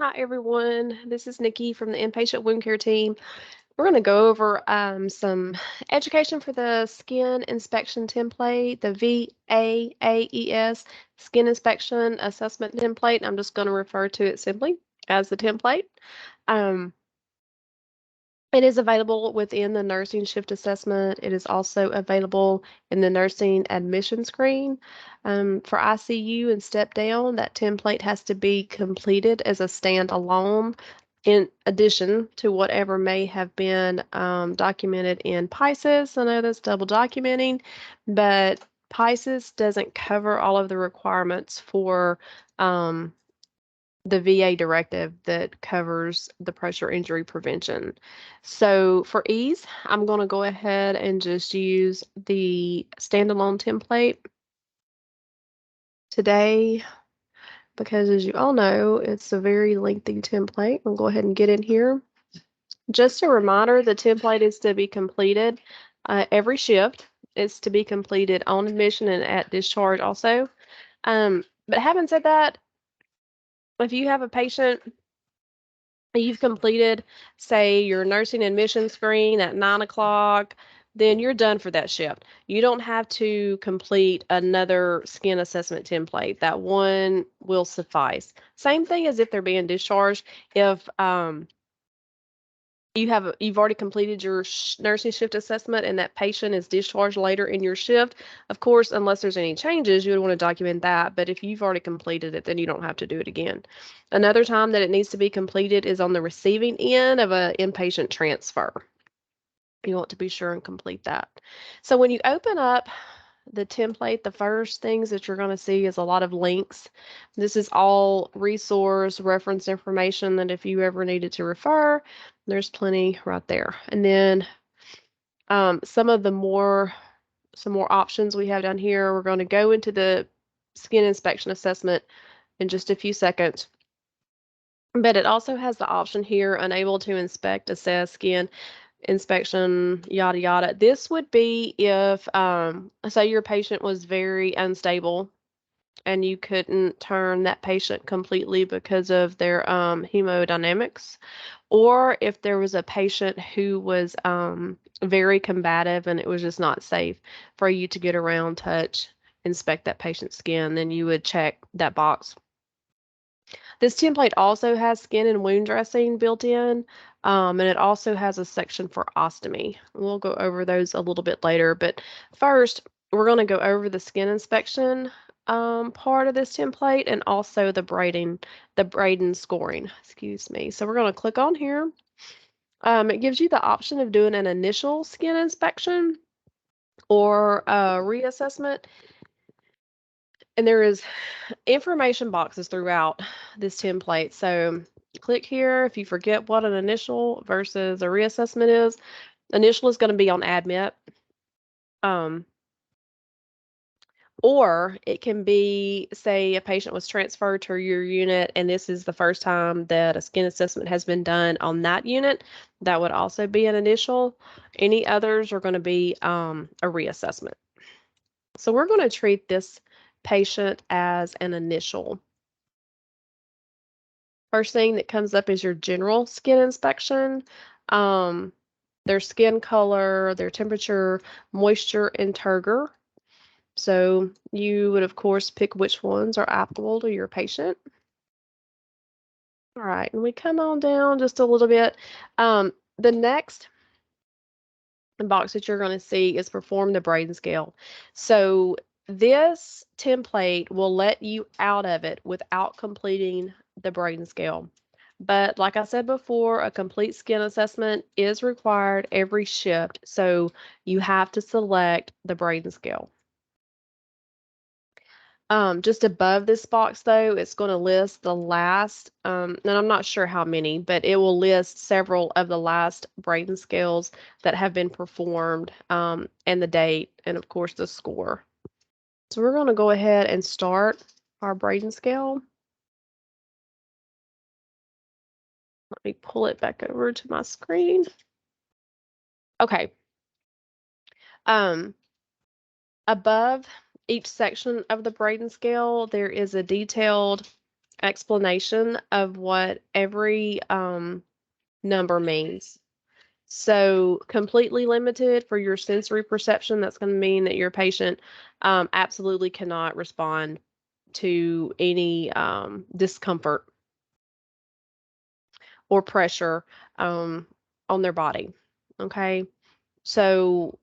Hi, everyone. This is Nikki from the inpatient wound care team. We're going to go over some education for the skin inspection template, the VAAES skin inspection assessment template. I'm just going to refer to it simply as the template. It is available within the nursing shift assessment. It is also available in the nursing admission screen. For ICU and step down, that template has to be completed as a standalone in addition to whatever may have been documented in PISIS. I know that's double documenting, but PISIS doesn't cover all of the requirements for the VA directive that covers the pressure injury prevention. So for ease, I'm going to go ahead and just use the standalone template today because, as you all know, it's a very lengthy template. I'll go ahead and get in here. Just a reminder, the template is to be completed every shift. It's to be completed on admission and at discharge also. But having said that, if you have a patient you've completed, say, your nursing admission screen at 9 o'clock, then you're done for that shift. You don't have to complete another skin assessment template. That one will suffice. Same thing as if they're being discharged. If you've already completed your nursing shift assessment and that patient is discharged later in your shift, of course, unless there's any changes, you would want to document that. But if you've already completed it, then you don't have to do it again. Another time that it needs to be completed is on the receiving end of an inpatient transfer. You want to be sure and complete that. So when you open up the template, the first things that you're going to see is a lot of links. This is all resource reference information that if you ever needed to refer, there's plenty right there. And then some more options we have down here. We're going to go into the skin inspection assessment in just a few seconds. But it also has the option here, unable to inspect, assess skin inspection, yada yada. This would be if say your patient was very unstable and you couldn't turn that patient completely because of their hemodynamics, or if there was a patient who was very combative and it was just not safe for you to get around, touch, inspect that patient's skin, then you would check that box. This template also has skin and wound dressing built in, and it also has a section for ostomy. We'll go over those a little bit later, but first, we're going to go over the skin inspection part of this template and also the Braden scoring, excuse me. So we're going to click on here. It gives you the option of doing an initial skin inspection or a reassessment. And there is information boxes throughout this template. So click here if you forget what an initial versus a reassessment is. Initial is going to be on admit. Or it can be, say, a patient was transferred to your unit and this is the first time that a skin assessment has been done on that unit. That would also be an initial. Any others are going to be a reassessment. So we're going to treat this patient as an initial. First thing that comes up is your general skin inspection. Their skin color, their temperature, moisture, and turgor. So you would, of course, pick which ones are applicable to your patient. All right, and we come on down just a little bit. The next box that you're going to see is perform the Braden scale. So this template will let you out of it without completing the Braden scale. But like I said before, a complete skin assessment is required every shift. So you have to select the Braden scale. Just above this box, though, it's going to list the last, and I'm not sure how many, but it will list several of the last Braden scales that have been performed, and the date, and of course the score. So we're going to go ahead and start our Braden scale. Let me pull it back over to my screen. Okay. Above each section of the Braden scale, there is a detailed explanation of what every number means. So completely limited for your sensory perception, that's going to mean that your patient absolutely cannot respond to any discomfort or pressure on their body. Okay, so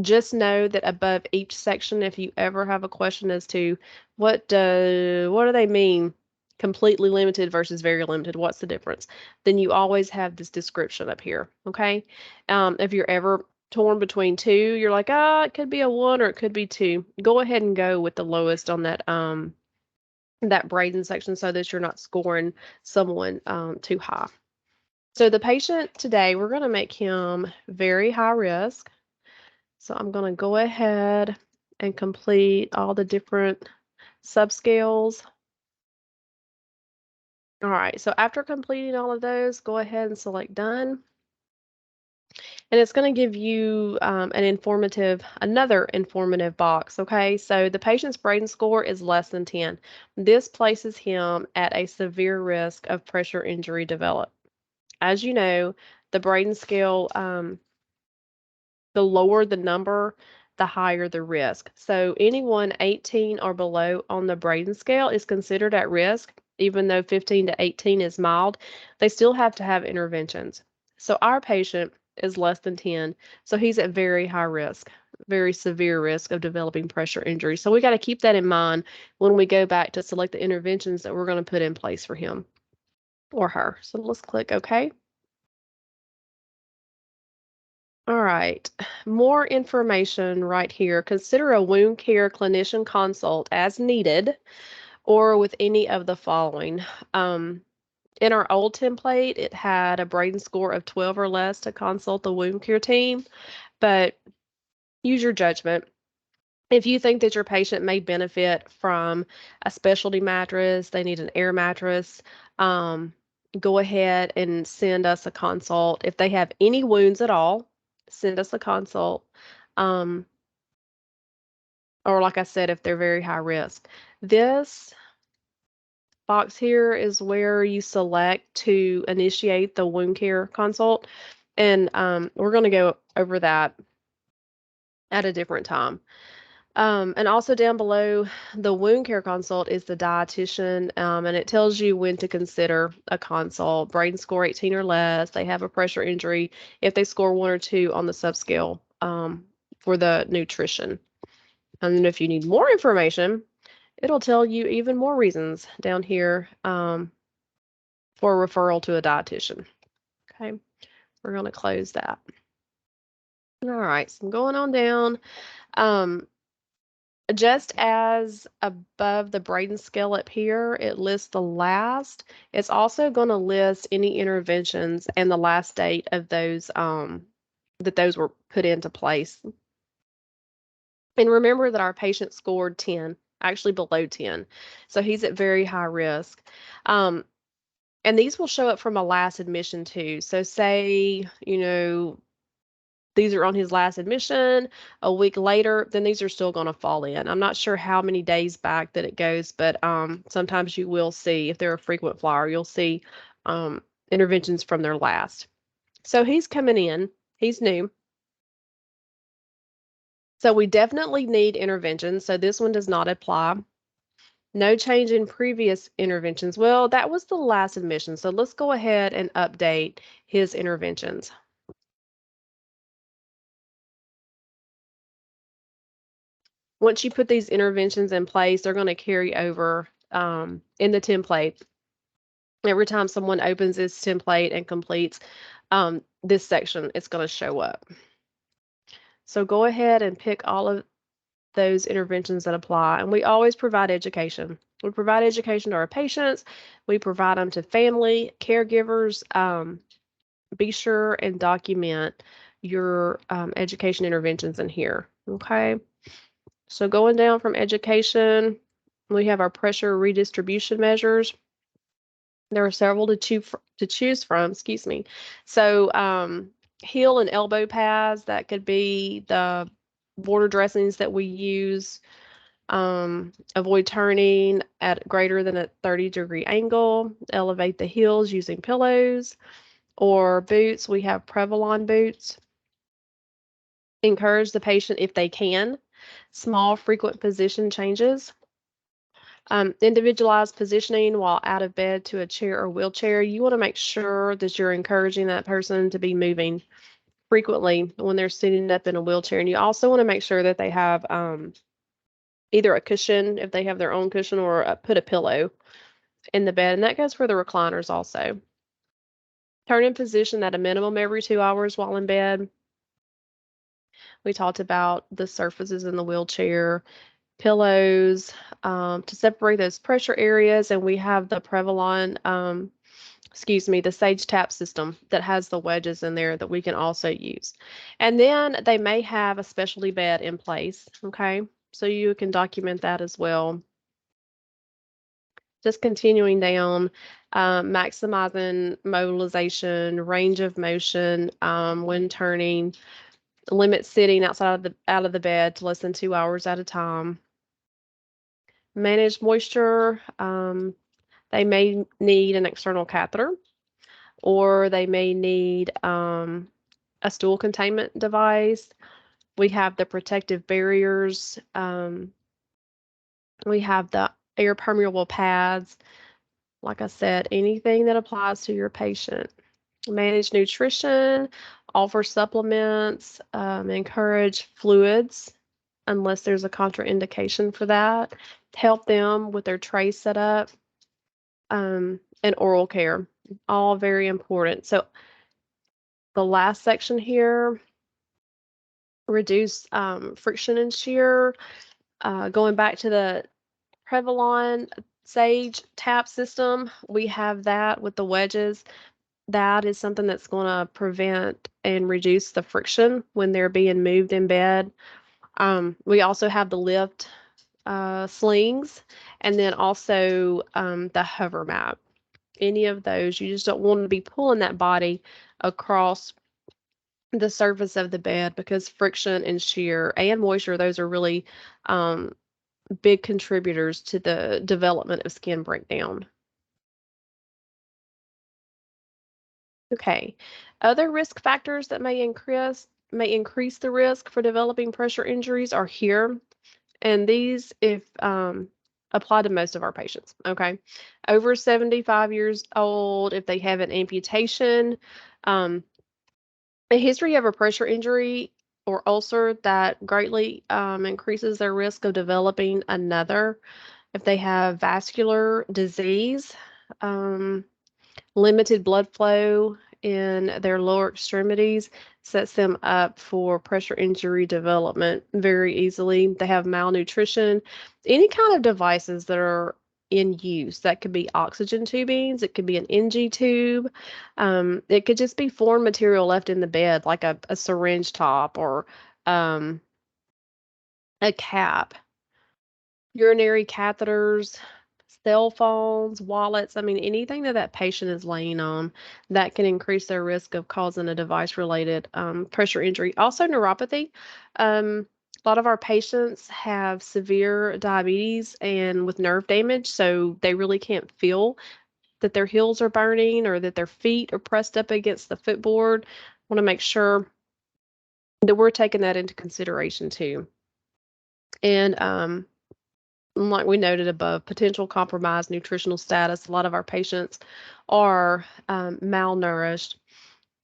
just know that above each section, if you ever have a question as to what do they mean, completely limited versus very limited, what's the difference, then you always have this description up here. Okay, if you're ever torn between two, you're like, it could be a 1 or it could be 2. Go ahead and go with the lowest on that Braden section so that you're not scoring someone too high. So the patient today, we're going to make him very high risk. So I'm going to go ahead and complete all the different subscales. All right, so after completing all of those, go ahead and select done. And it's going to give you another informative box, okay? So the patient's Braden score is less than 10. This places him at a severe risk of pressure injury develop. As you know, the Braden scale, the lower the number, the higher the risk. So anyone 18 or below on the Braden scale is considered at risk, even though 15 to 18 is mild. They still have to have interventions. So our patient is less than 10, so he's at very high risk, very severe risk of developing pressure injury. So we got to keep that in mind when we go back to select the interventions that we're going to put in place for him or her. So let's click OK. All right, more information right here. Consider a wound care clinician consult as needed or with any of the following. In our old template, it had a Braden score of 12 or less to consult the wound care team, but use your judgment. If you think that your patient may benefit from a specialty mattress, they need an air mattress, go ahead and send us a consult. If they have any wounds at all, send us a consult. Or like I said, if they're very high risk. This box here is where you select to initiate the wound care consult. And we're going to go over that at a different time. And also down below, the wound care consult is the dietitian, and it tells you when to consider a consult. Braden score 18 or less, they have a pressure injury, if they score 1 or 2 on the subscale for the nutrition. And then if you need more information, it'll tell you even more reasons down here for a referral to a dietitian. Okay, we're going to close that. All right, so I'm going on down. Just as above the Braden scale up here, it lists the last. It's also going to list any interventions and the last date of those that those were put into place. And remember that our patient scored 10, actually below 10. So he's at very high risk. And these will show up from a last admission too. So say, these are on his last admission a week later, then these are still going to fall in. I'm not sure how many days back that it goes, but sometimes you will see, if they're a frequent flyer, you'll see interventions from their last. So he's coming in, he's new. So we definitely need interventions. So this one does not apply. No change in previous interventions. Well, that was the last admission. So let's go ahead and update his interventions. Once you put these interventions in place, they're going to carry over in the template. Every time someone opens this template and completes this section, it's going to show up. So go ahead and pick all of those interventions that apply. And we always provide education. We provide education to our patients. We provide them to family, caregivers. Be sure and document your education interventions in here. Okay. So going down from education, we have our pressure redistribution measures. There are several to choose from, excuse me. So heel and elbow pads, that could be the border dressings that we use Avoid turning at greater than a 30-degree angle. Elevate the heels using pillows or boots. We have Prevalon boots. Encourage the patient, if they can, small frequent position changes. Individualized positioning while out of bed to a chair or wheelchair. You want to make sure that you're encouraging that person to be moving frequently when they're sitting up in a wheelchair. And you also want to make sure that they have either a cushion, if they have their own cushion, or put a pillow in the bed. And that goes for the recliners also. Turn in position at a minimum every 2 hours while in bed. We talked about the surfaces in the wheelchair, pillows to separate those pressure areas. And we have the Prevalon, the Sage Tap system that has the wedges in there that we can also use. And then they may have a specialty bed in place, okay? So you can document that as well. Just continuing down, maximizing mobilization, range of motion when turning, limit sitting out of the bed to less than 2 hours at a time. Manage moisture. They may need an external catheter, or they may need a stool containment device. We have the protective barriers. We have the air permeable pads. Like I said, anything that applies to your patient. Manage nutrition, offer supplements, encourage fluids unless there's a contraindication for that. Help them with their tray setup, and oral care. All very important. So the last section here, reduce friction and shear. Going back to the Prevalon Sage Tap system, we have that with the wedges. That is something that's going to prevent and reduce the friction when they're being moved in bed. We also have the lift slings, and then also the hover mat. Any of those, you just don't want to be pulling that body across the surface of the bed, because friction and shear and moisture, those are really big contributors to the development of skin breakdown. Okay, other risk factors that may increase the risk for developing pressure injuries are here, and these if apply to most of our patients. Okay, over 75 years old, if they have an amputation, a history of a pressure injury or ulcer that greatly increases their risk of developing another. If they have vascular disease, limited blood flow in their lower extremities sets them up for pressure injury development very easily. They have malnutrition, any kind of devices that are in use. That could be oxygen tubings, it could be an NG tube, it could just be foreign material left in the bed, like a syringe top or a cap, urinary catheters, cell phones, wallets. I mean, anything that patient is laying on that can increase their risk of causing a device-related pressure injury. Also, neuropathy. A lot of our patients have severe diabetes and with nerve damage, so they really can't feel that their heels are burning or that their feet are pressed up against the footboard. Want to make sure that we're taking that into consideration too. And like we noted above, potential compromised nutritional status. A lot of our patients are malnourished.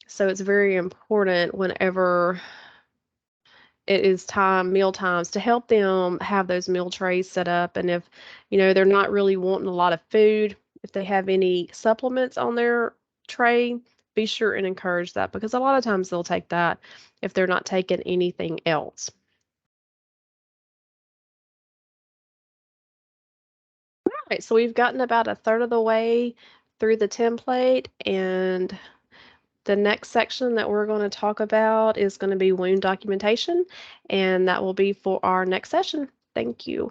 So it's very important whenever it is meal times, to help them have those meal trays set up. And if, they're not really wanting a lot of food, if they have any supplements on their tray, be sure and encourage that, because a lot of times they'll take that if they're not taking anything else. Right, so we've gotten about a third of the way through the template, and the next section that we're going to talk about is going to be wound documentation, and that will be for our next session. Thank you.